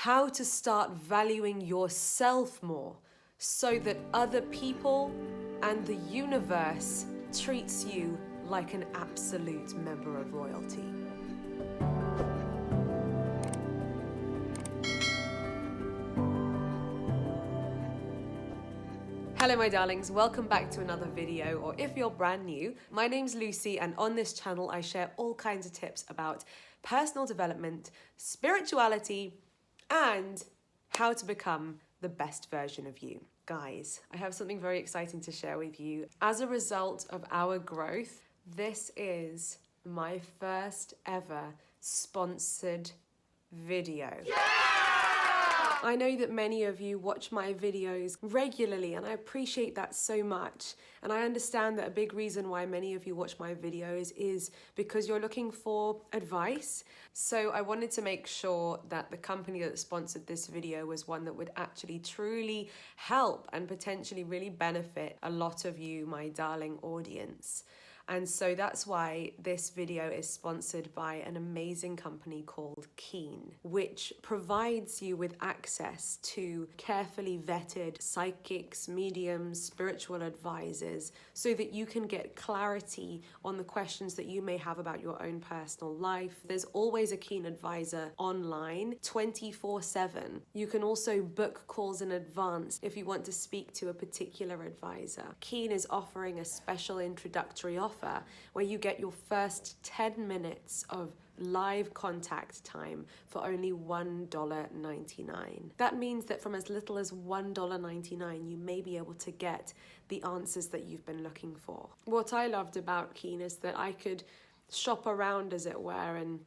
how to start valuing yourself more so that other people and the universe treats you like an absolute member of royalty. Hello my darlings, welcome back to another video, or if you're brand new, my name's Lucy, and on this channel I share all kinds of tips about personal development, spirituality, and how to become the best version of you. Guys, I have something very exciting to share with you. As a result of our growth, this is my first ever sponsored video. Yeah! I know that many of you watch my videos regularly, and I appreciate that so much. And I understand that a big reason why many of you watch my videos is because you're looking for advice. So I wanted to make sure that the company that sponsored this video was one that would actually truly help and potentially really benefit a lot of you, my darling audience. And so that's why this video is sponsored by an amazing company called Keen, which provides you with access to carefully vetted psychics, mediums, spiritual advisors, so that you can get clarity on the questions that you may have about your own personal life. There's always a Keen advisor online 24/7. You can also book calls in advance if you want to speak to a particular advisor. Keen is offering a special introductory offer where you get your first 10 minutes of live contact time for only $1.99. That means that from as little as $1.99, you may be able to get the answers that you've been looking for. What I loved about Keen is that I could shop around, as it were, and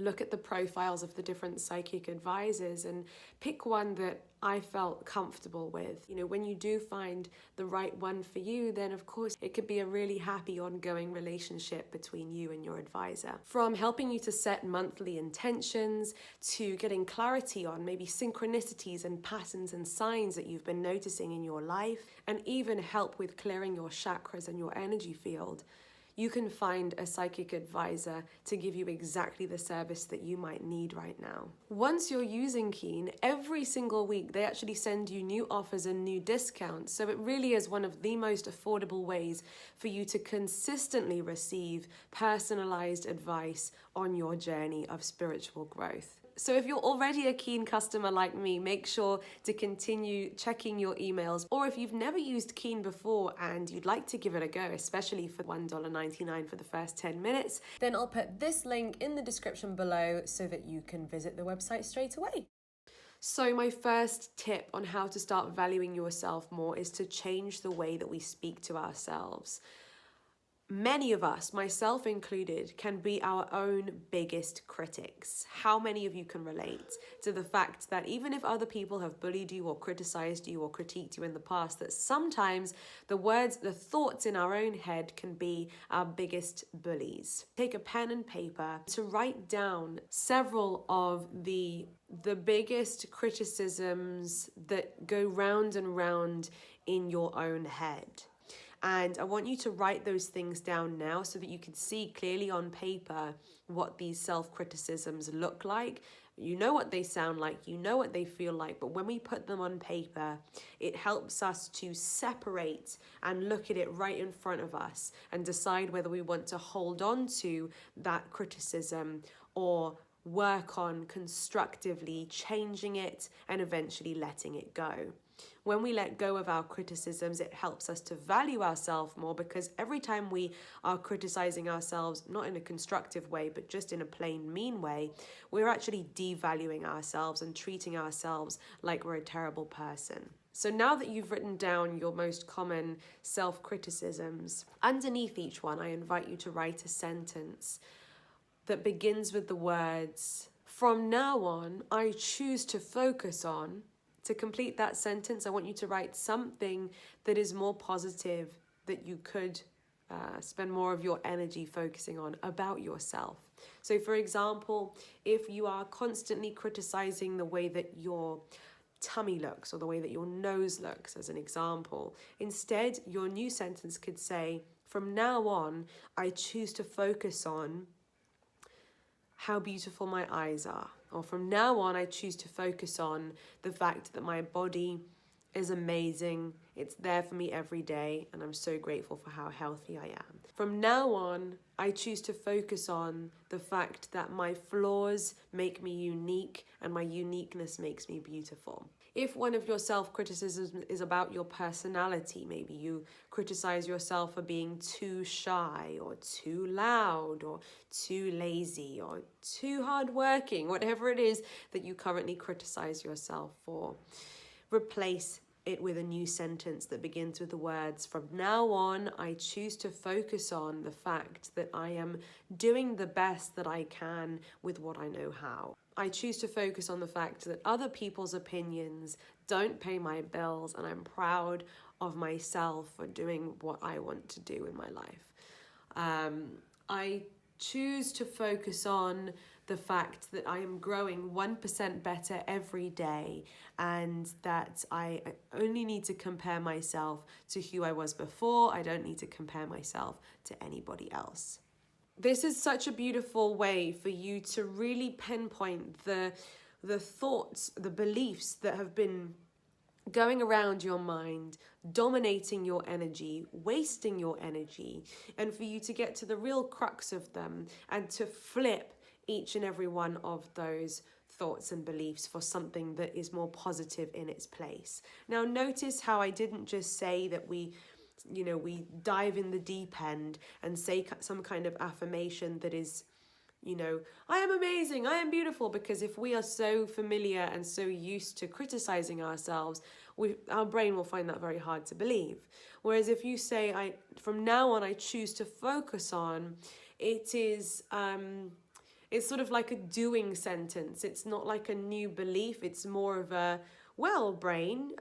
look at the profiles of the different psychic advisors and pick one that I felt comfortable with. You know, when you do find the right one for you, then of course it could be a really happy ongoing relationship between you and your advisor. From helping you to set monthly intentions to getting clarity on maybe synchronicities and patterns and signs that you've been noticing in your life, and even help with clearing your chakras and your energy field, you can find a psychic advisor to give you exactly the service that you might need right now. Once you're using Keen, every single week they actually send you new offers and new discounts, so it really is one of the most affordable ways for you to consistently receive personalized advice on your journey of spiritual growth. So if you're already a Keen customer like me, make sure to continue checking your emails. Or if you've never used Keen before and you'd like to give it a go, especially for $1.99 for the first 10 minutes, then I'll put this link in the description below so that you can visit the website straight away. So my first tip on how to start valuing yourself more is to change the way that we speak to ourselves. Many of us, myself included, can be our own biggest critics. How many of you can relate to the fact that even if other people have bullied you or criticized you or critiqued you in the past, that sometimes the words, the thoughts in our own head can be our biggest bullies? Take a pen and paper to write down several of the biggest criticisms that go round and round in your own head. And I want you to write those things down now so that you can see clearly on paper what these self-criticisms look like. You know what they sound like, you know what they feel like, but when we put them on paper, it helps us to separate and look at it right in front of us and decide whether we want to hold on to that criticism or work on constructively changing it and eventually letting it go. When we let go of our criticisms, it helps us to value ourselves more, because every time we are criticizing ourselves, not in a constructive way, but just in a plain mean way, we're actually devaluing ourselves and treating ourselves like we're a terrible person. So now that you've written down your most common self-criticisms, underneath each one, I invite you to write a sentence that begins with the words, "From now on, I choose to focus on." To complete that sentence, I want you to write something that is more positive, that you could spend more of your energy focusing on about yourself. So for example, if you are constantly criticizing the way that your tummy looks or the way that your nose looks, as an example, instead your new sentence could say, "From now on, I choose to focus on how beautiful my eyes are. Or from now on, I choose to focus on the fact that my body is amazing. It's there for me every day, and I'm so grateful for how healthy I am. From now on, I choose to focus on the fact that my flaws make me unique and my uniqueness makes me beautiful. If one of your self-criticisms is about your personality, maybe you criticize yourself for being too shy or too loud or too lazy or too hardworking, whatever it is that you currently criticize yourself for, replace it with a new sentence that begins with the words, from now on, I choose to focus on the fact that I am doing the best that I can with what I know how. I choose to focus on the fact that other people's opinions don't pay my bills, and I'm proud of myself for doing what I want to do in my life. I choose to focus on the fact that I am growing 1% better every day, and that I only need to compare myself to who I was before. I don't need to compare myself to anybody else. This is such a beautiful way for you to really pinpoint the thoughts, the beliefs that have been going around your mind, dominating your energy, wasting your energy, and for you to get to the real crux of them and to flip each and every one of those thoughts and beliefs for something that is more positive in its place. Now, notice how I didn't just say that we dive in the deep end and say some kind of affirmation that is, I am amazing, I am beautiful, because if we are so familiar and so used to criticizing ourselves, our brain will find that very hard to believe. Whereas if you say, from now on, I choose to focus on, it is, it's sort of like a doing sentence. It's not like a new belief. It's more of a, well, brain,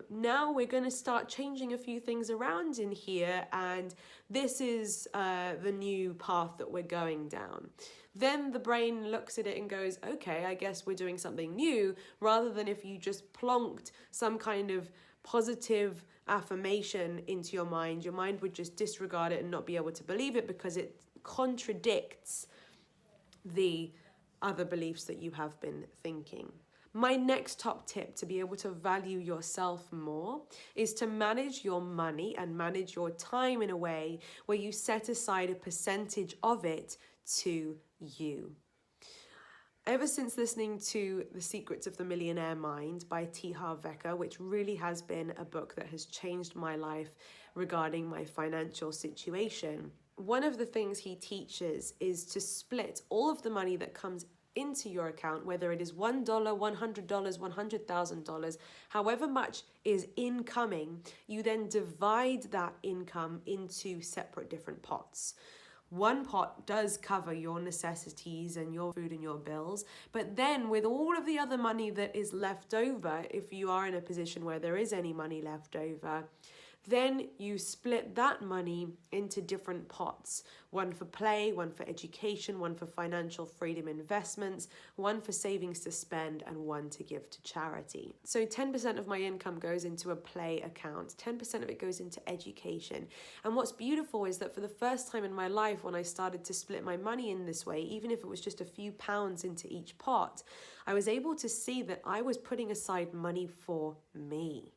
now we're going to start changing a few things around in here, and this is the new path that we're going down. Then the brain looks at it and goes, okay, I guess we're doing something new, rather than if you just plonked some kind of positive affirmation into your mind would just disregard it and not be able to believe it because it contradicts the other beliefs that you have been thinking. My next top tip to be able to value yourself more is to manage your money and manage your time in a way where you set aside a percentage of it to you. Ever since listening to The Secrets of the Millionaire Mind by T. Harv Eker, which really has been a book that has changed my life regarding my financial situation, one of the things he teaches is to split all of the money that comes into your account, whether it is $1, $100, $100,000, however much is incoming, you then divide that income into separate different pots. One pot does cover your necessities and your food and your bills, but then with all of the other money that is left over, if you are in a position where there is any money left over, then you split that money into different pots. One for play, one for education, one for financial freedom investments, one for savings to spend, and one to give to charity. So 10% of my income goes into a play account, 10% of it goes into education. And what's beautiful is that for the first time in my life, when I started to split my money in this way, even if it was just a few pounds into each pot, I was able to see that I was putting aside money for me.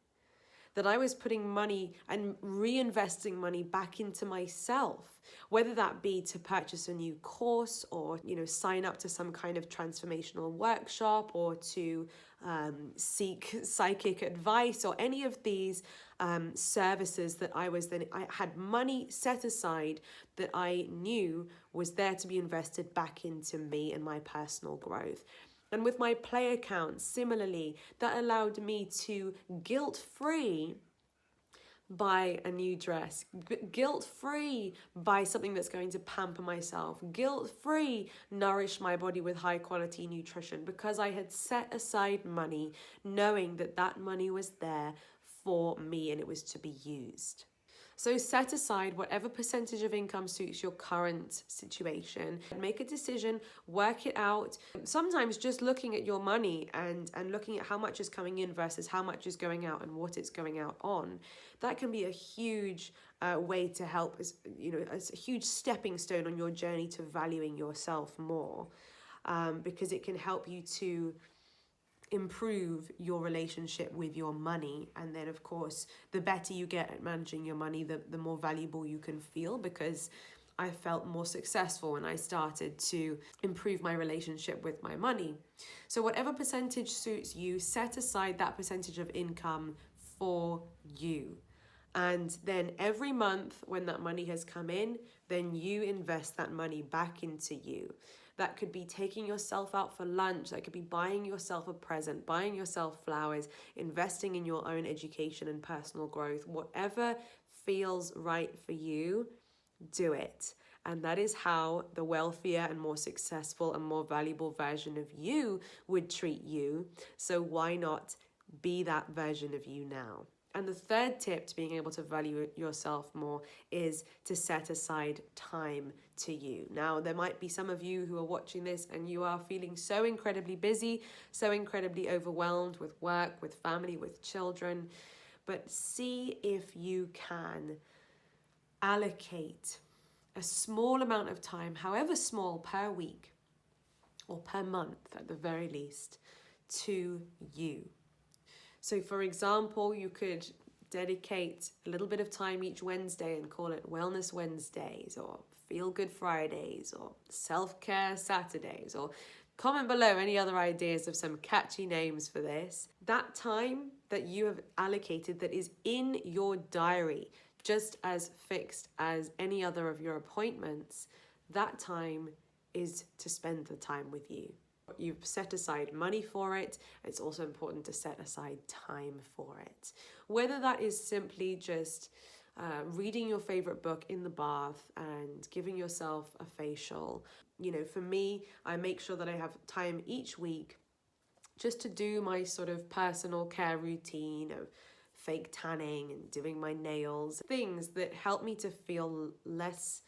That I was putting money and reinvesting money back into myself, whether that be to purchase a new course or, sign up to some kind of transformational workshop or to seek psychic advice or any of these services that I had money set aside that I knew was there to be invested back into me and my personal growth. And with my play account, similarly, that allowed me to guilt-free buy a new dress, guilt-free buy something that's going to pamper myself, guilt-free nourish my body with high-quality nutrition, because I had set aside money knowing that that money was there for me and it was to be used. So set aside whatever percentage of income suits your current situation. Make a decision, work it out. Sometimes just looking at your money and looking at how much is coming in versus how much is going out and what it's going out on, that can be a huge way to help, as a huge stepping stone on your journey to valuing yourself more. because it can help you to improve your relationship with your money. And then of course, the better you get at managing your money, the more valuable you can feel, because I felt more successful when I started to improve my relationship with my money. So whatever percentage suits you, set aside that percentage of income for you. And then every month when that money has come in, then you invest that money back into you. That could be taking yourself out for lunch. That could be buying yourself a present, buying yourself flowers, investing in your own education and personal growth. Whatever feels right for you, do it. And that is how the wealthier and more successful and more valuable version of you would treat you. So why not be that version of you now? And the third tip to being able to value yourself more is to set aside time to you. Now, there might be some of you who are watching this and you are feeling so incredibly busy, so incredibly overwhelmed with work, with family, with children. But see if you can allocate a small amount of time, however small, per week or per month at the very least, to you. So for example, you could dedicate a little bit of time each Wednesday and call it Wellness Wednesdays or Feel Good Fridays or Self-Care Saturdays, or comment below any other ideas of some catchy names for this. That time that you have allocated, that is in your diary, just as fixed as any other of your appointments, that time is to spend the time with you. You've set aside money for it. It's also important to set aside time for it. Whether that is simply just reading your favorite book in the bath and giving yourself a facial. You know, for me, I make sure that I have time each week just to do my sort of personal care routine of fake tanning and doing my nails, things that help me to feel less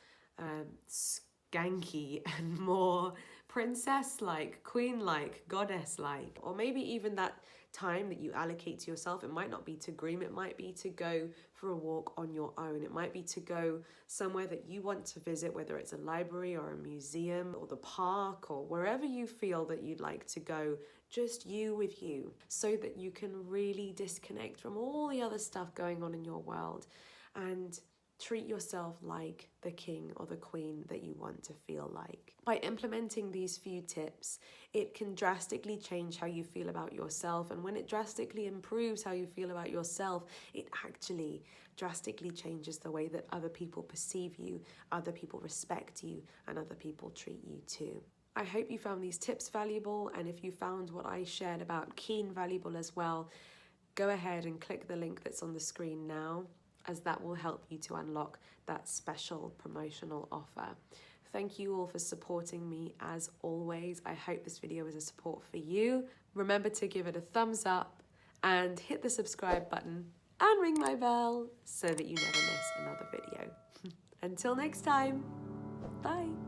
skanky and more princess-like, queen-like, goddess-like. Or maybe even that time that you allocate to yourself, it might not be to groom, it might be to go for a walk on your own. It might be to go somewhere that you want to visit, whether it's a library or a museum or the park or wherever you feel that you'd like to go, just you with you, so that you can really disconnect from all the other stuff going on in your world and treat yourself like the king or the queen that you want to feel like. By implementing these few tips, it can drastically change how you feel about yourself. And when it drastically improves how you feel about yourself, it actually drastically changes the way that other people perceive you, other people respect you, and other people treat you too. I hope you found these tips valuable, and if you found what I shared about Keen valuable as well, go ahead and click the link that's on the screen now, as that will help you to unlock that special promotional offer. Thank you all for supporting me as always. I hope this video was a support for you. Remember to give it a thumbs up and hit the subscribe button and ring my bell so that you never miss another video. Until next time, bye.